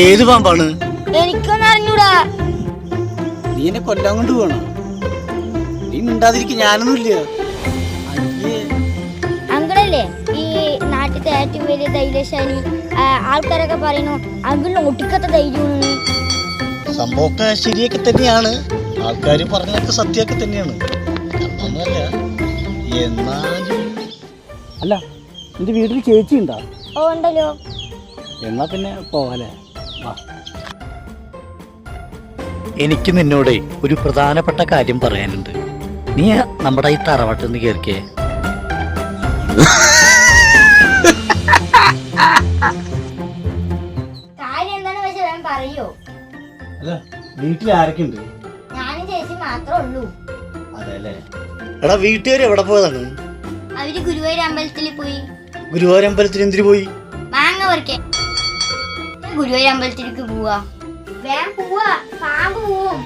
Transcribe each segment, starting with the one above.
ഏത് പാമ്പാണ്? എനിക്കൊന്നും അറിഞ്ഞൂടാ. നീ എന്നെ കൊല്ലാൻ കൊണ്ട് പോകണം. നീ മിണ്ടാതിരിക്കും, ഞാനൊന്നുമില്ല. അങ്കിളല്ലേ ഈ നാട്ടിലത്തെ ഏറ്റവും വലിയ ധൈര്യശാലി. ആൾക്കാരൊക്കെ പറയുന്നു അങ്കിളിന് ഒട്ടുക്കത്തെ ധൈര്യമാണ്. സംഭവമൊക്കെ ശരിയൊക്കെ തന്നെയാണ്, ആൾക്കാർ പറഞ്ഞതൊക്കെ സത്യമൊക്കെ തന്നെയാണ്. എന്നാലും അല്ല, നിന്റെ വീട്ടിൽ ചേച്ചി ഉണ്ടോ? ഓ ഉണ്ടല്ലോ. എന്നാ പിന്നെ പോവാലേ. എനിക്ക് നിന്നോട് ഒരു പ്രധാനപ്പെട്ട കാര്യം പറയാനുണ്ട്. നീ നമ്മുടെ ഈ തറവാട്ടിൽ നിന്ന് കേറിക്കേ. കാര്യം എന്താണെന്ന് വെച്ചാൽ ഞാൻ പറയോ? അല്ല, വീട്ടിൽ ആരൊക്കെ ഉണ്ട്? ഞാനും ചേച്ചി മാത്രമേ ഉള്ളൂ. അതെല്ലേ. എടാ, വീട്ടുകാർ എവിടെ പോയതാണ്? അവര് ഗുരുവായൂർ അമ്പലത്തിൽ പോയി. ഗുരുവായൂർ അമ്പലത്തിൽ എന്തിനു പോയി? മാങ്ങ പറിക്കാൻ. ഗുരുവായൂർ അമ്പലത്തിലേക്ക് പോവാ. വേഗം പോവാ, പാമ്പ് പോവും.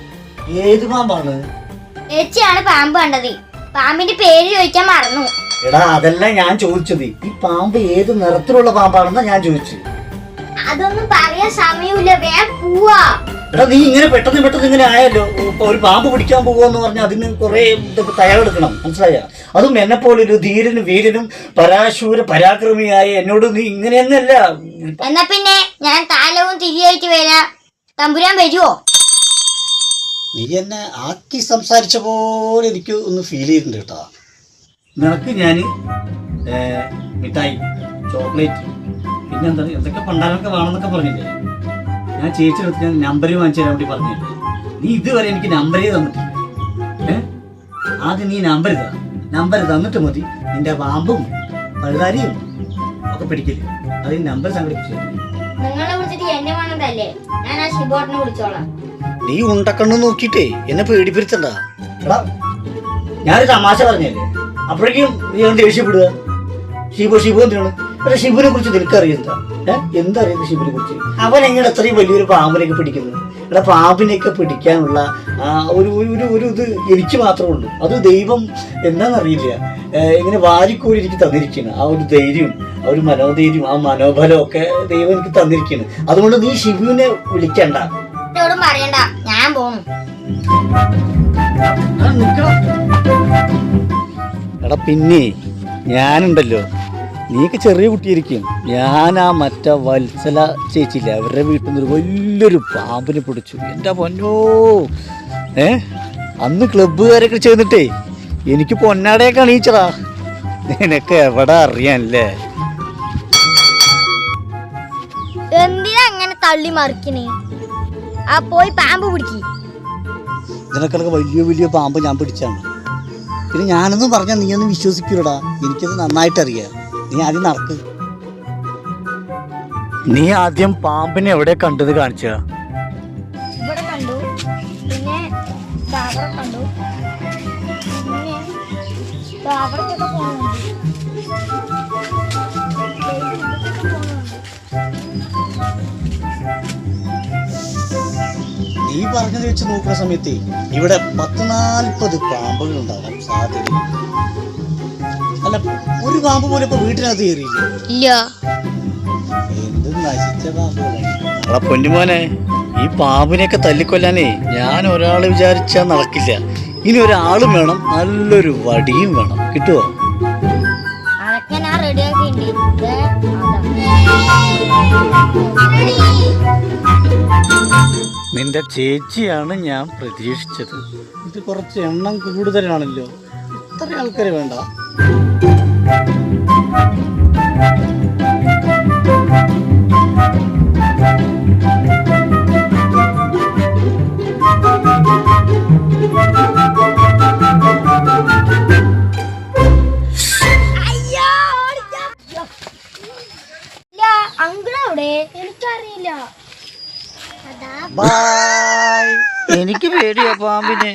ഏത് പാമ്പാണ്? ചേച്ചിയാണ് പാമ്പ് കണ്ടത്. പാമ്പിന്റെ പേര് ചോദിക്കാൻ മറന്നു. എടാ, അതല്ല ഞാൻ ചോദിച്ചത്. ഈ പാമ്പ് ഏത് നിറത്തിലുള്ള പാമ്പാണെന്നാ ഞാൻ ചോദിച്ചു. അതൊന്നും പറയാൻ സമയമില്ല, വേഗം പോവാ. എടാ, നീ ഇങ്ങനെ പെട്ടെന്ന് ഇങ്ങനെ ആയല്ലോ. ഒരു പാമ്പ് പിടിക്കാൻ പോകുമെന്ന് പറഞ്ഞാൽ അതിന് കുറെ തയ്യാറെടുക്കണം, മനസ്സിലായ? അതും എന്നെ പോലൊരു ധീരനും വീരനും പരാശൂര പരാക്രമിയായ എന്നോട് നീ ഇങ്ങനെയൊന്നല്ല. എന്നാ പിന്നെ ഞാൻ താലവും തിരിയായിട്ട് വരാം. തമ്പുരാൻ വരുവോ? നീ എന്നെ ആക്കി സംസാരിച്ച പോലെ എനിക്ക് ഒന്ന് ഫീൽ ചെയ്തിട്ടുണ്ട് കേട്ടോ. നിനക്ക് ഞാൻ മിഠായി, ചോക്ലേറ്റ്, പിന്നെ എന്താണ് എന്തൊക്കെ പണ്ടാരൊക്കെ വേണമെന്നൊക്കെ പറഞ്ഞില്ലേ? ഞാൻ ചേച്ചിയെടുത്ത് ഞാൻ നമ്പർ വാങ്ങിച്ചു തരാൻ വേണ്ടി പറഞ്ഞില്ലേ? നീ ഇതുവരെ എനിക്ക് നമ്പരേ തന്നിട്ടില്ല. ആദ്യം നീ നമ്പർ തന്നിട്ട് മതി നിന്റെ പാമ്പും പഴുതാരിയും ഒക്കെ പിടിക്കില്ല. അത് നമ്പർ സംഘടിപ്പിച്ചു. നിങ്ങളെ വിളിച്ചിട്ട് എന്നെ വേണ്ടതല്ലേ? ഞാൻ ആ ശിബോട്ടിനെ വിളിച്ചോളാം. നീ ഉണ്ടക്കണ്ണു നോക്കിട്ടേ എന്നെ പേടിപ്പിരുത്തണ്ട. എടാ, ഞാനൊരു തമാശ പറഞ്ഞല്ലേ, അപ്പോഴേക്കും നീ ദേഷ്യപ്പെടുക. ഷിബു എന്തിനാണ്? പക്ഷെ ഷിബുവിനെ കുറിച്ച് നിനക്കറിയുന്ന എന്തറിയുന്നു? ഷിബുവിനെ കുറിച്ച് അവൻ എങ്ങനെ എത്രയും വലിയൊരു പാമ്പിനെയൊക്കെ പിടിക്കുന്നു? എടാ, പാമ്പിനെയൊക്കെ പിടിക്കാനുള്ള ഒരു ഇത് എനിക്ക് മാത്രമേ ഉള്ളൂ. അത് ദൈവം എന്താണെന്നറിയില്ല, ഇങ്ങനെ വാരിക്കോരി എനിക്ക് തന്നിരിക്കുന്നു. ആ ഒരു ധൈര്യം, ആ ഒരു മനോധൈര്യം, ആ മനോബലം ഒക്കെ ദൈവം എനിക്ക് തന്നിരിക്കുന്നു. അതുകൊണ്ട് നീ ഷിബുവിനെ വിളിക്കണ്ട. പറയണ്ട, ഞാൻ പോണു. എടാ, പിന്നെ ഞാനുണ്ടല്ലോ, നീക്ക് ചെറിയ കുട്ടിയായിരിക്കും. ഞാൻ ആ മറ്റേ വത്സല ചേച്ചിയില്ല, അവരുടെ വീട്ടിൽ നിന്ന് വലിയൊരു പാമ്പിനെ പിടിച്ചു. എൻ്റെ പൊന്നോ, അന്ന് ക്ലബ്ബുകാരൊക്കെ ചേർന്നിട്ടേ എനിക്ക് പൊന്നാടയൊക്കെ അണിയിച്ചടാ. നിനക്ക് എവിടെ അറിയാനല്ലേ? എന്തിനാ അങ്ങനെ തള്ളി മറിക്കണേ? ആ പോയി പാമ്പ് പിടിക്ക്. ഇതിനൊക്കെ വലിയ പാമ്പ് ഞാൻ പിടിച്ചാണ്. പിന്നെ ഞാനൊന്നും പറഞ്ഞാൽ നീ ഒന്നും വിശ്വസിക്കൂലടാ. എനിക്കത് നന്നായിട്ടറിയാം. നീ ആദ്യം നടക്ക്. നീ ആദ്യം പാമ്പിനെ എവിടെ കണ്ടത് കാണിച്ച? ഇവിടെ കണ്ടു, പിന്നെ അവിടെ കണ്ടു, പിന്നെ അവിടേക്കൊക്കെ പോകുന്നുണ്ട്. നീ പറഞ്ഞത് വെച്ച് നോക്കുന്ന സമയത്ത് ഇവിടെ 10-40 പാമ്പുകൾ ഉണ്ടാകാൻ സാധ്യത. അല്ല, ഒരു പാമ്പ് പോലും ഇപ്പൊ വീട്ടിനകത്ത് കയറിയില്ല. എന്ത് നശിച്ച പാമ്പുകളാണ്. പൊന്നുമോനെ, ഈ പാമ്പിനെയൊക്കെ തല്ലിക്കൊല്ലാനേ ഞാൻ ഒരാള് വിചാരിച്ചാൽ നടക്കില്ല. ഇനി ഒരാളും വേണം, നല്ലൊരു വടിയും വേണം. കിട്ടുവോ? അതൊക്കെ ഞാൻ റെഡിയാക്കിയിട്ടുണ്ട്. നിന്റെ ചേച്ചിയാണ് ഞാൻ പ്രതീക്ഷിച്ചത്. ഇത് കുറച്ച് എണ്ണം കൂടുതലാണല്ലോ. ഇത്ര ആൾക്കാർ വേണ്ട. അങ്കിളവിടെ എനിക്കറിയില്ല. എനിക്ക് പേടിയാ പാമ്പിനെ.